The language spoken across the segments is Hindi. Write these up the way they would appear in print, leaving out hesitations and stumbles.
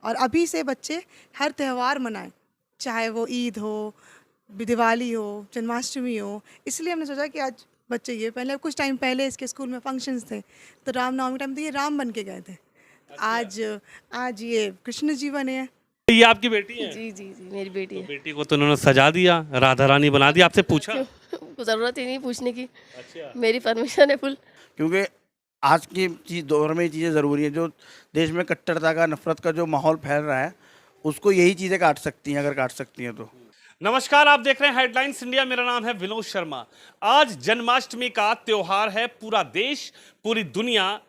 और अभी से बच्चे हर त्यौहार मनाएं, चाहे वो ईद हो, दिवाली हो, जन्माष्टमी हो। इसलिए हमने सोचा कि आज बच्चे ये पहले कुछ टाइम पहले इसके स्कूल में फंक्शंस थे, तो रामनवमी टाइम तो ये राम बन के गए थे। आज आज ये कृष्ण जी बने हैं। ये आपकी बेटी है? जी जी जी मेरी बेटी तो है। बेटी को तो उन्होंने सजा दिया, राधा रानी बना दिया, आपसे पूछा? क्यों, ज़रूरत ही नहीं पूछने की, अच्छा। मेरी परमिशन है फुल। क्योंकि आज की चीज़ दौर में ये चीज़ें ज़रूरी है। जो देश में कट्टरता का, नफरत का जो माहौल फैल रहा है, उसको यही चीज़ें काट सकती हैं, अगर काट सकती हैं तो। नमस्कार, आप देख रहे हैं हेडलाइंस इंडिया। मेरा नाम है विनोद शर्मा। आज जन्माष्टमी का त्योहार है। पूरा देश, पूरी दुनिया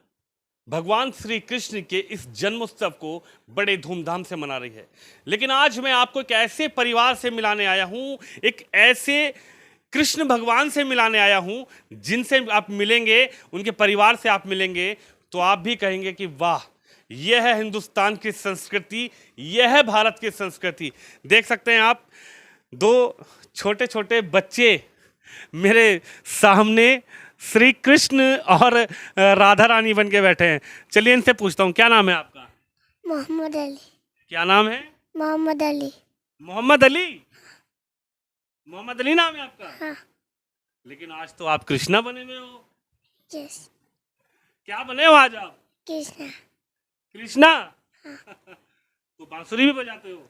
भगवान श्री कृष्ण के इस जन्मोत्सव को बड़े धूमधाम से मना रही है। लेकिन आज मैं आपको एक ऐसे परिवार से मिलाने आया हूं, एक ऐसे कृष्ण भगवान से मिलाने आया हूं जिनसे आप मिलेंगे, उनके परिवार से आप मिलेंगे तो आप भी कहेंगे कि वाह, यह है हिंदुस्तान की संस्कृति, यह है भारत की संस्कृति। देख सकते हैं आप, दो छोटे छोटे बच्चे मेरे सामने श्री कृष्ण और राधा रानी बन के बैठे हैं। चलिए इनसे पूछता हूँ, क्या नाम है आपका? मोहम्मद अली। क्या नाम है? मोहम्मद अली। मोहम्मद अली। मोहम्मद अली नाम है आपका? हाँ। लेकिन आज तो आप कृष्णा बने हुए हो। यस। क्या बने हो आज आप? कृष्णा। कृष्णा। तो बांसुरी भी बजाते हो?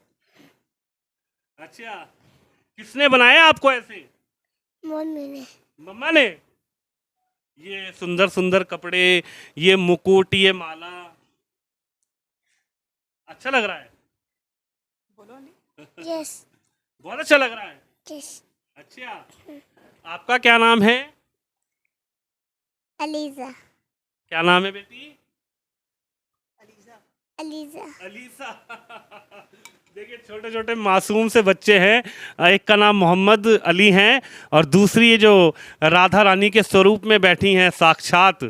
अच्छा, किसने बनाया आपको ऐसे? मम्मी ने। मम्मा ने? ये सुंदर सुंदर कपड़े, ये मुकुट, ये माला, अच्छा लग रहा है? बोलो नहीं। यस। बहुत अच्छा लग रहा है। यस। अच्छा, आपका क्या नाम है? अलीजा। क्या नाम है बेटी? अलीजा। अलीसा। देखिए, छोटे छोटे मासूम से बच्चे हैं। एक का नाम मोहम्मद अली हैं और दूसरी ये जो राधा रानी के स्वरूप में बैठी हैं साक्षात,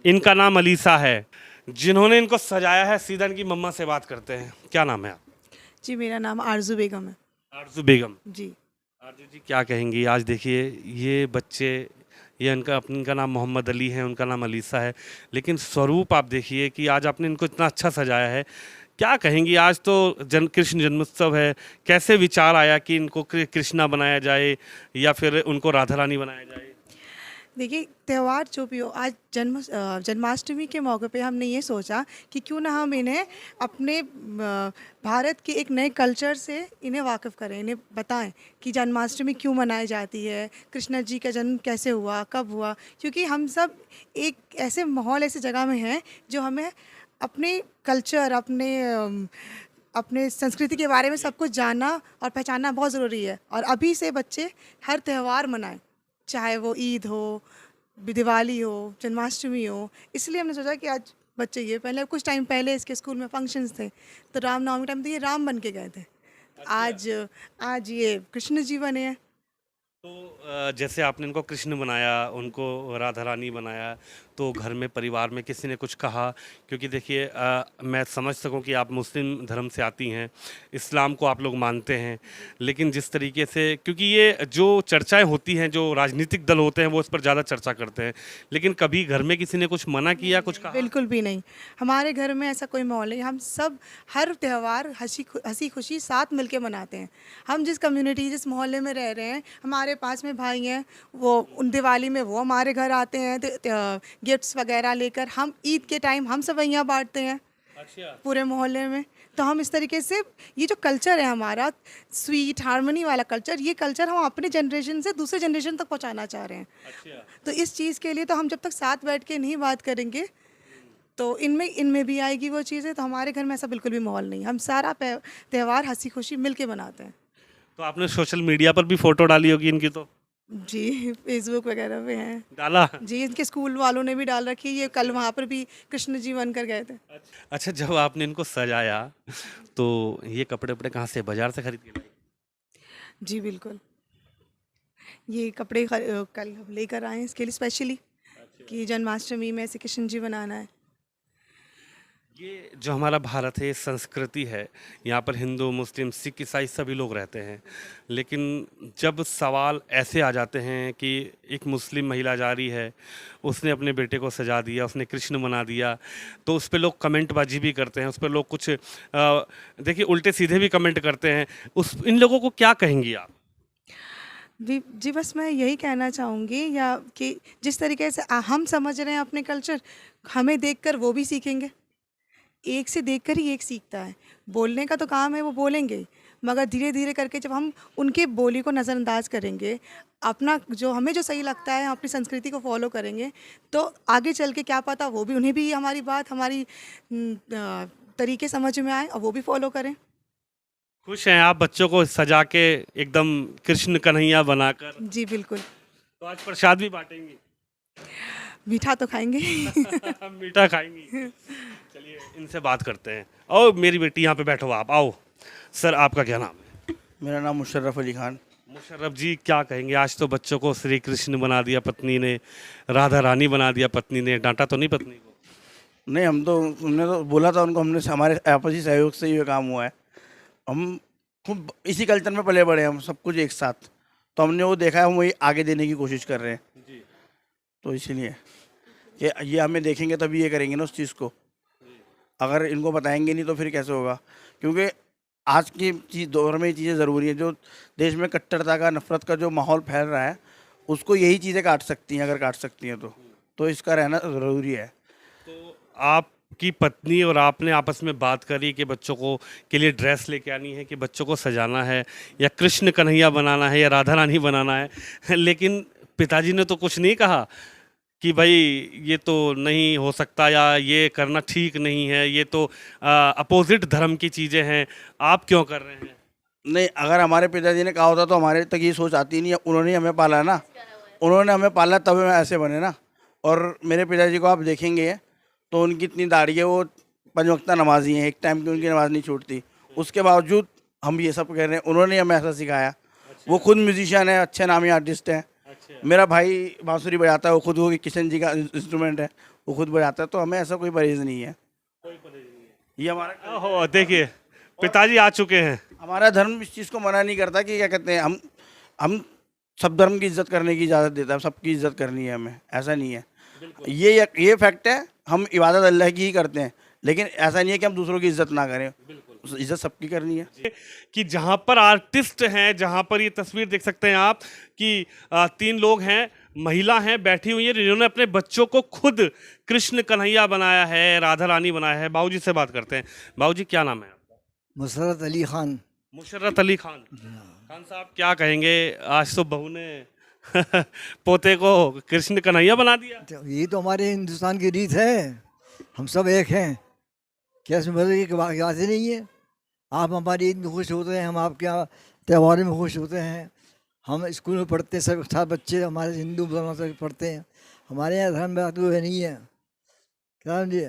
इनका नाम अलीसा है। जिन्होंने इनको सजाया है, सीधा इनकी मम्मा से बात करते हैं। क्या नाम है आप? जी, मेरा नाम आरजू बेगम है। आरजू बेगम। जी। आरजू जी, क्या कहेंगी? आज देखिए ये बच्चे, ये इनका नाम मोहम्मद अली है, उनका नाम अलीसा है, लेकिन स्वरूप आप देखिए कि आज आपने इनको इतना अच्छा सजाया है। क्या कहेंगी? आज तो कृष्ण जन्मोत्सव है, कैसे विचार आया कि इनको कृष्णा बनाया जाए या फिर उनको राधा रानी बनाया जाए? देखिए, त्यौहार जो भी हो, आज जन्माष्टमी के मौके पे हमने ये सोचा कि क्यों ना हम इन्हें अपने भारत के एक नए कल्चर से इन्हें वाकिफ़ करें, इन्हें बताएं कि जन्माष्टमी क्यों मनाई जाती है, कृष्ण जी का जन्म कैसे हुआ, कब हुआ। क्योंकि हम सब एक ऐसे माहौल, ऐसी जगह में हैं जो हमें अपने कल्चर, अपने संस्कृति के बारे में सब कुछ जानना और पहचानना बहुत ज़रूरी है। और अभी से बच्चे हर त्यौहार मनाएं, चाहे वो ईद हो, दिवाली हो, जन्माष्टमी हो। इसलिए हमने सोचा कि आज बच्चे ये पहले कुछ टाइम पहले इसके स्कूल में फंक्शंस थे, तो रामनवमी टाइम तो ये राम बन के गए थे। आज आज ये कृष्ण जी बने हैं। तो जैसे आपने इनको कृष्ण बनाया, उनको राधा रानी बनाया, तो घर में परिवार में किसी ने कुछ कहा? क्योंकि देखिए, मैं समझ सकूं कि आप मुस्लिम धर्म से आती हैं, इस्लाम को आप लोग मानते हैं, लेकिन जिस तरीके से, क्योंकि ये जो चर्चाएं होती हैं, जो राजनीतिक दल होते हैं वो इस पर ज़्यादा चर्चा करते हैं, लेकिन कभी घर में किसी ने कुछ मना किया, कुछ कहा? बिल्कुल भी नहीं। हमारे घर में ऐसा कोई माहौल नहीं। हम सब हर त्यौहार हंसी खुशी साथ मिलके मनाते हैं। हम जिस कम्युनिटी, जिस मोहल्ले में रह रहे हैं, हमारे पास में भाई हैं, वो उन दिवाली में वो हमारे घर आते हैं गिफ्ट्स वगैरह लेकर। हम ईद के टाइम हम सवैयाँ बांटते हैं अच्छा। पूरे मोहल्ले में। तो हम इस तरीके से, ये जो कल्चर है हमारा, स्वीट हार्मनी वाला कल्चर, ये कल्चर हम अपने जनरेशन से दूसरे जनरेशन तक पहुंचाना चाह रहे हैं। अच्छा। तो इस चीज़ के लिए तो हम जब तक साथ बैठ के नहीं बात करेंगे तो इनमें भी आएगी वो चीज़ें। तो हमारे घर में ऐसा बिल्कुल भी माहौल नहीं। हम सारा त्यौहार हंसी खुशी मिल के मनाते हैं। तो आपने सोशल मीडिया पर भी फोटो डाली होगी इनकी? तो जी, फेसबुक वगैरह पे हैं। डाला? जी, इनके स्कूल वालों ने भी डाल रखी है। ये कल वहाँ पर भी कृष्ण जी बनकर गए थे। अच्छा, जब आपने इनको सजाया तो ये कपड़े उपड़े कहाँ से, बाजार से खरीद के लाई? जी बिल्कुल। ये कपड़े कल हम लेकर आए हैं इसके लिए स्पेशली, कि जन्माष्टमी में ऐसे कृष्ण जी बनाना है। ये जो हमारा भारत है, ये संस्कृति है, यहाँ पर हिंदू, मुस्लिम, सिख, ईसाई सभी लोग रहते हैं। लेकिन जब सवाल ऐसे आ जाते हैं कि एक मुस्लिम महिला जा रही है, उसने अपने बेटे को सजा दिया, उसने कृष्ण बना दिया, तो उस पे लोग कमेंटबाजी भी करते हैं, उस पे लोग कुछ देखिए उल्टे सीधे भी कमेंट करते हैं। इन लोगों को क्या कहेंगी आप? जी जी, बस मैं यही कहना चाहूँगी या कि जिस तरीके से हम समझ रहे हैं अपने कल्चर, हमें देखकर वो भी सीखेंगे। एक से देखकर ही एक सीखता है। बोलने का तो काम है, वो बोलेंगे ही, मगर धीरे-धीरे करके जब हम उनके बोली को नज़रअंदाज करेंगे, अपना जो हमें जो सही लगता है, हम अपनी संस्कृति को फ़ॉलो करेंगे, तो आगे चल के क्या पता वो भी उन्हें भी हमारी बात, हमारी तरीके समझ में आए और वो भी फ़ॉलो करें। खुश हैं आप बच्चों को सजा के एकदम कृष्ण कन्हैया बनाकर? जी, बिल्कुल। तो आज प्रसाद भी बाँटेंगी? मीठा तो खाएँगे। मीठा खाएंगी? चलिए इनसे बात करते हैं। आओ मेरी बेटी, यहाँ पे बैठो आप, आओ। सर आपका क्या नाम है? मेरा नाम मुशर्रफ अली खान। मुशर्रफ जी, क्या कहेंगे? आज तो बच्चों को श्री कृष्ण बना दिया पत्नी ने, राधा रानी बना दिया पत्नी ने, डांटा तो नहीं पत्नी को? नहीं, हमने तो बोला था उनको, हमने हमारे आपसी सहयोग से ये काम हुआ है। हम खूब इसी कल्चर में पले बड़े हैं, हम सब कुछ एक साथ, तो हमने वो देखा है, हम वही आगे देने की कोशिश कर रहे हैं। जी। तो इसीलिए कि ये हमें देखेंगे तभी ये करेंगे ना उस चीज़ को। अगर इनको बताएंगे नहीं तो फिर कैसे होगा? क्योंकि आज की दौर में ये चीज़ें ज़रूरी है। जो देश में कट्टरता का, नफ़रत का जो माहौल फैल रहा है, उसको यही चीज़ें काट सकती हैं, अगर काट सकती हैं तो इसका रहना ज़रूरी है। तो आपकी पत्नी और आपने आपस में बात करी कि बच्चों को के लिए ड्रेस लेके आनी है, कि बच्चों को सजाना है, या कृष्ण कन्हैया बनाना है, या राधा रानी बनाना है, लेकिन पिताजी ने तो कुछ नहीं कहा कि भाई ये तो नहीं हो सकता, या ये करना ठीक नहीं है, ये तो अपोजिट धर्म की चीज़ें हैं, आप क्यों कर रहे हैं? नहीं, अगर हमारे पिताजी ने कहा होता तो हमारे तक ये सोच आती नहीं है। उन्होंने हमें पाला ना, उन्होंने हमें पाला तब हम ऐसे बने ना। और मेरे पिताजी को आप देखेंगे तो उनकी इतनी दाढ़ी है, वो 5 वक्ता नमाजी हैं, एक टाइम की उनकी नमाज नहीं छूटती। उसके बावजूद हम ये सब कह रहे हैं, उन्होंने हमें ऐसा सिखाया। वो खुद म्यूजिशियन है, अच्छे नामी आर्टिस्ट हैं। मेरा भाई बांसुरी बजाता है, वो खुद, वो किशन जी का इंस्ट्रूमेंट है, वो खुद बजाता है। तो हमें ऐसा कोई परहेज नहीं है। ये हमारा ओहो, देखिए पिताजी आ चुके हैं। हमारा धर्म इस चीज़ को मना नहीं करता कि क्या कहते हैं, हम सब धर्म की इज्जत करने की इजाज़त देता है, सबकी इज्जत करनी है हमें, ऐसा नहीं है। ये फैक्ट है, हम इबादत अल्लाह की ही करते हैं, लेकिन ऐसा नहीं है कि हम दूसरों की इज्जत ना करें। इज्जत सबकी करनी है। कि जहाँ पर आर्टिस्ट हैं, जहाँ पर ये तस्वीर देख सकते हैं आप कि 3 लोग हैं, महिला हैं, बैठी हुई है, जिन्होंने अपने बच्चों को खुद कृष्ण कन्हैया बनाया है, राधा रानी बनाया है। बाबूजी से बात करते हैं। बाबूजी क्या नाम है आपका? मुसरत अली खान। मुशर्रत अली खान। खान साहब क्या कहेंगे? आज तो बहू ने पोते को कृष्ण कन्हैया बना दिया। तो ये तो हमारे हिंदुस्तान की रीत है, हम सब एक हैं, क्या इसमें बदल की बात ही नहीं है। आप हमारी ईद में खुश होते हैं, हम आपके यहाँ त्योहारों में खुश होते हैं। हम स्कूल में पढ़ते हैं, सब साथ बच्चे हमारे हिंदू मुसलमान सब पढ़ते हैं। हमारे यहाँ धर्म बात वो नहीं है, क्या समझिए।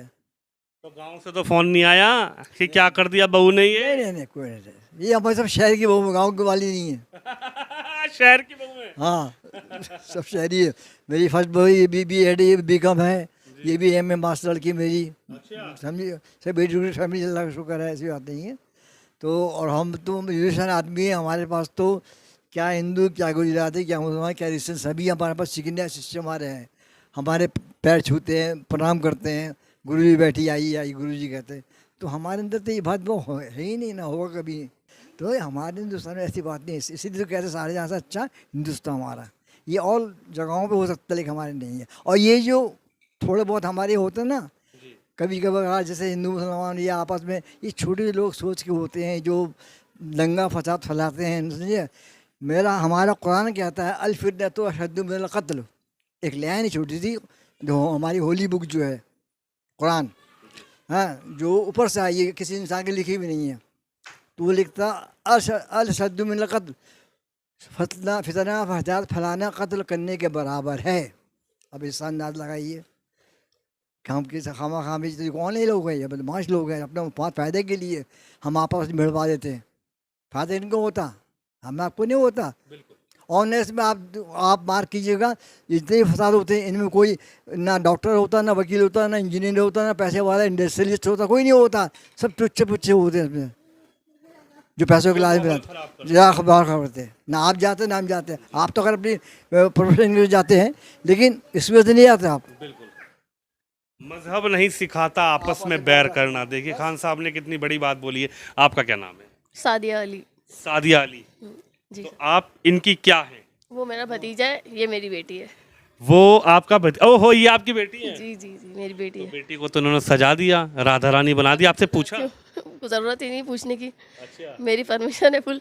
तो गांव से तो फोन नहीं आया कि क्या कर दिया बहू ने ये? नहीं, कोई नहीं। ये हमारे सब शहर की बहू, गाँव की वाली नहीं है। शहर की बहू है। हाँ, सब शहरी है। मेरी फर्स्ट बहू ये BEd, ये B.Com है, ये भी M.A मास्टर लड़की मेरी, समझिए। सब एजुकेटेड फैमिली, अल्लाह का शुक्र है, ऐसी बात नहीं है। तो और हम तो म्यूजिशियन आदमी हैं, हमारे पास तो क्या हिंदू, क्या गुजराती, क्या मुसलमान, क्या क्रिश्चियन, सभी हमारे पास सीखने शिष्य हमारे हैं। हमारे पैर छूते हैं, प्रणाम करते हैं, गुरु जी बैठी, आई गुरु जी कहते हैं। तो हमारे अंदर तो ये बात वो है ही नहीं, ना होगा कभी। तो हमारे हिंदुस्तान में ऐसी बात नहीं है, इसीलिए तो कहते सारे जहाँ से अच्छा हिंदुस्तान हमारा। ये और जगहों पे हो सकता है, लेकिन हमारे नहीं है। और ये जो थोड़े बहुत हमारे होते हैं ना, कभी कभार जैसे हिंदू मुसलमान या आपस में ये छोटे लोग सोच के होते हैं, जो दंगा फसाद फैलाते हैं, समझिए। हमारा कुरान कहता है अल-फितनतु अशद्दु मिनल क़त्ल। एक लाइन ही छोटी सी, जो हमारी होली बुक जो है कुरान, हाँ, जो ऊपर से आई है, किसी इंसान की लिखी भी नहीं है, तो वो लिखता अशद्दु मिनल क़त्ल, फितना फसाद फैलाना कत्ल करने के बराबर है। अब इस अंदाज लगाइए, हम किस खामा खामी तो कौन ही लोग हैं, ये बदमाश लोग हैं, अपने फ़ायदे के लिए हम आपस में भिड़वा देते हैं। फ़ायदा इनको होता, हमें आपको नहीं होता। ऑनेस्ट में आप मार्क कीजिएगा, जितने भी फसाद होते हैं इनमें कोई ना डॉक्टर होता, ना वकील होता, ना इंजीनियर होता, ना पैसे वाला इंडस्ट्रियलिस्ट होता, कोई नहीं होता। सब टुच्चे पुच्चे होते हैं इसमें, जो पैसों के लालच में ज़्यादा खबर करते हैं। ना आप जाते ना हम जाते हैं। आप तो अगर अपनी प्रोफेशन के लिए जाते हैं, लेकिन इस वजह से नहीं आते आप। बिल्कुल, मजहब नहीं सिखाता आपस में बैर करना। देखिए खान साहब ने कितनी बड़ी बात बोली है। आपका क्या नाम है? सादिया अली। सादिया अली। जी तो आप इनकी क्या है? वो मेरा भतीजा है, ये मेरी बेटी है। वो आपका ओहो, ये आपकी बेटी है? जी जी जी मेरी बेटी तो है। बेटी को तो उन्होंने सजा दिया, राधा रानी बना दिया। आपसे पूछा? ज़रूरत ही नहीं पूछने की, अच्छा, मेरी परमिशन है फुल,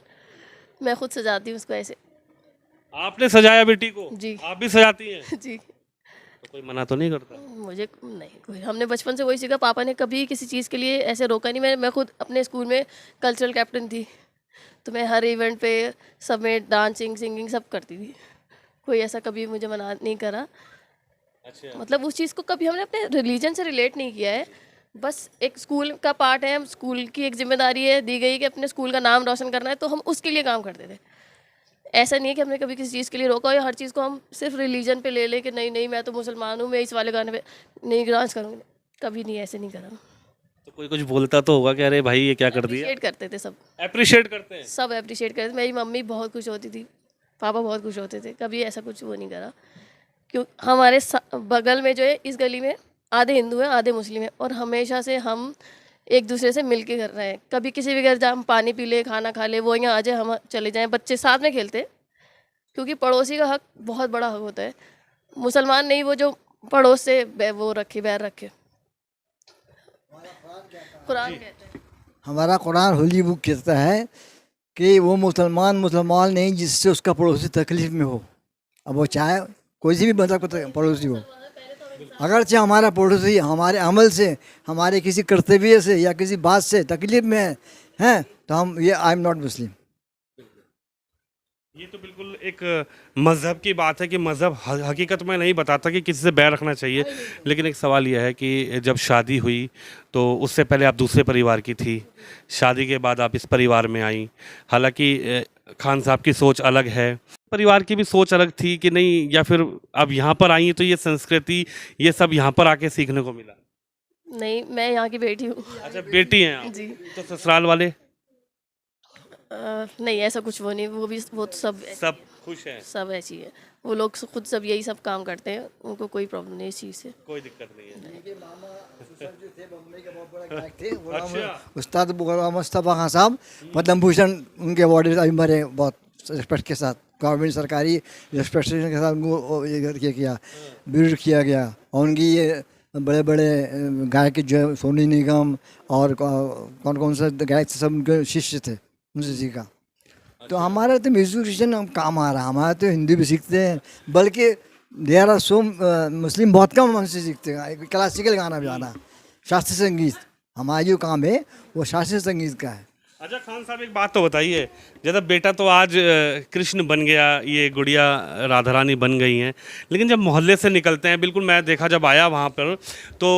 मैं खुद सजाती हूँ उसको ऐसे। आपने सजाया बेटी को? जी। आप भी सजाती हैं? जी तो कोई मना तो नहीं करता? मुझे नहीं कोई, हमने बचपन से वही सीखा। पापा ने कभी किसी चीज़ के लिए ऐसे रोका नहीं। मैं खुद अपने स्कूल में कल्चरल कैप्टन थी, तो मैं हर इवेंट पे सब में डांसिंग सिंगिंग सब करती थी। कोई ऐसा कभी मुझे मना नहीं करा। अच्छा, मतलब उस चीज़ को कभी हमने अपने रिलीजन से रिलेट नहीं किया है। बस एक स्कूल का पार्ट है, हम स्कूल की एक जिम्मेदारी है दी गई कि अपने स्कूल का नाम रोशन करना है, तो हम उसके लिए काम करते थे। ऐसा नहीं है कि हमने कभी किसी चीज़ के लिए रोका हो या हर चीज़ को हम सिर्फ रिलीजन पे ले लें कि नहीं नहीं मैं तो मुसलमान हूँ, मैं इस वाले गाने पे नहीं डांस करूँगी। कभी नहीं, ऐसे नहीं करा। तो कोई कुछ बोलता तो होगा कि अरे भाई ये क्या कर दिया? अप्रिशिएट करते थे सब, अप्रिशिएट करते हैं? सब अप्रिशिएट करते थे। मेरी मम्मी बहुत खुश होती थी, पापा बहुत खुश होते थे। कभी ऐसा कुछ वो नहीं करा। क्यों हमारे बगल में जो है, इस गली में आधे हिंदू हैं आधे मुस्लिम हैं, और हमेशा से हम एक दूसरे से मिल के कर रहे हैं। कभी किसी भी घर जा हम पानी पी ले, खाना खा ले, वो यहाँ आ जाए, हम चले जाएं, बच्चे साथ में खेलते हैं। क्योंकि पड़ोसी का हक बहुत बड़ा हक होता है। मुसलमान नहीं वो जो पड़ोस से वो रखे, बैर रखे। कुरान कहता है, हमारा कुरान होली बुक कहता है कि वो मुसलमान नहीं जिससे उसका पड़ोसी तकलीफ में हो। अब वो चाहे कोई सी भी मज़हब का पड़ोसी हो, अगरचे हमारा पड़ोसी हमारे अमल से, हमारे किसी कर्तव्य से या किसी बात से तकलीफ में है तो हम ये आई एम नॉट मुस्लिम। ये तो बिल्कुल एक मज़हब की बात है कि मज़हब हकीकत में नहीं बताता कि किसी से बैर रखना चाहिए। लेकिन एक सवाल यह है कि जब शादी हुई तो उससे पहले आप दूसरे परिवार की थी, शादी के बाद आप इस परिवार में आई। हालांकि खान साहब की सोच अलग है, परिवार की भी सोच अलग थी कि नहीं, या फिर अब यहाँ पर आई तो ये संस्कृति ये सब यहाँ पर आके सीखने को मिला? नहीं मैं यहाँ की बेटी हूँ। अच्छा, बेटी हैं आप? जी। तो ससुराल वाले नहीं ऐसा कुछ वो नहीं, वो तो सब खुश हैं? सब ऐसी है। वो लोग खुद सब यही सब काम करते हैं, उनको कोई प्रॉब्लम नहीं इस चीज़ से। कोई दिक्कत नहीं है। अच्छा। उस्ताद मुस्तफ़ा खान साहब पद्म भूषण उनके अवार्ड अभी मरे, बहुत रिस्पेक्ट के साथ, गवर्नमेंट सरकारी रिस्पेक्टेशन के साथ उनको ये किया, बिल्ड किया गया। और उनकी ये बड़े बड़े गायक जो है सोनू निगम और कौन कौन सा गायक सब उनके शिष्य थे, उनसे सीखा। तो हमारा तो म्यूजिशियन काम आ रहा है, हमारा तो हिंदी भी सीखते हैं, बल्कि देर आर सो मुस्लिम बहुत कम हमसे सीखते हैं क्लासिकल गाना बजाना, शास्त्रीय संगीत। हमारा जो काम है वो शास्त्रीय संगीत का है। अच्छा खान साहब एक बात तो बताइए, जैसे बेटा तो आज कृष्ण बन गया, ये गुड़िया राधा रानी बन गई हैं, लेकिन जब मोहल्ले से निकलते हैं, बिल्कुल मैं देखा जब आया वहाँ पर तो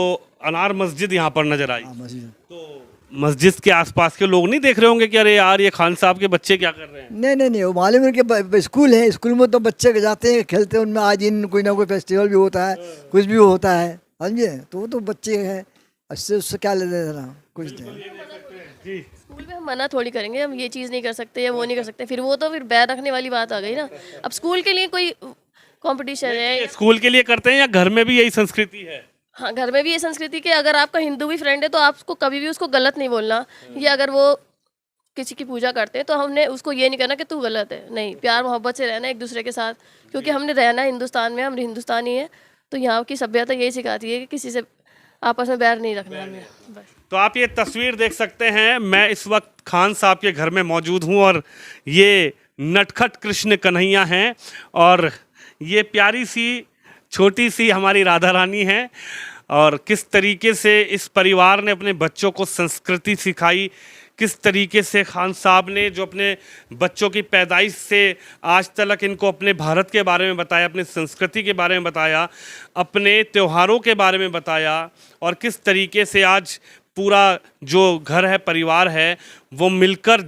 अनार मस्जिद यहाँ पर नज़र आई। तो मस्जिद के आसपास के लोग नहीं देख रहे होंगे कि अरे यार ये खान साहब के बच्चे क्या कर रहे हैं? नहीं वो मालूम है कि स्कूल है, स्कूल में तो बच्चे जाते हैं खेलते हैं, उनमें आज इन कोई ना कोई फेस्टिवल भी होता है, कुछ भी होता है, समझे। तो वो तो बच्चे हैं, उससे क्या ले लेना, कुछ नहीं। स्कूल में हम मना थोड़ी करेंगे, हम ये चीज़ नहीं कर सकते या वो नहीं कर सकते, फिर वो तो फिर बैर रखने वाली बात आ गई ना। अब स्कूल के लिए कोई कंपटीशन है, स्कूल के लिए करते हैं या घर में भी यही संस्कृति है? हाँ घर में भी ये संस्कृति कि अगर आपका हिंदू भी फ्रेंड है तो आपको कभी भी उसको गलत नहीं बोलना, या अगर वो किसी की पूजा करते हैं तो हमने उसको ये नहीं कहना कि तू गलत है। नहीं, प्यार मोहब्बत से रहना एक दूसरे के साथ, क्योंकि हमने रहना हिंदुस्तान में, हम हिंदुस्तानी हैं, तो यहाँ की सभ्यता यही सिखाती है कि किसी से आपस में बैर नहीं रखना हमें, बस। तो आप ये तस्वीर देख सकते हैं, मैं इस वक्त खान साहब के घर में मौजूद हूँ और ये नटखट कृष्ण कन्हैया हैं और ये प्यारी सी छोटी सी हमारी राधा रानी है। और किस तरीके से इस परिवार ने अपने बच्चों को संस्कृति सिखाई, किस तरीके से खान साहब ने जो अपने बच्चों की पैदाइश से आज तक इनको अपने भारत के बारे में बताया, अपनी संस्कृति के बारे में बताया, अपने त्योहारों के बारे में बताया, और किस तरीके से आज पूरा जो घर है, परिवार है, वो मिलकर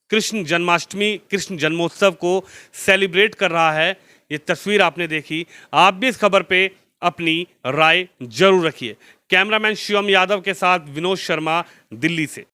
कृष्ण जन्माष्टमी, कृष्ण जन्मोत्सव को सेलिब्रेट कर रहा है। ये तस्वीर आपने देखी। आप भी इस खबर पे अपनी राय जरूर रखिए। कैमरामैन शिवम यादव के साथ विनोद शर्मा, दिल्ली से।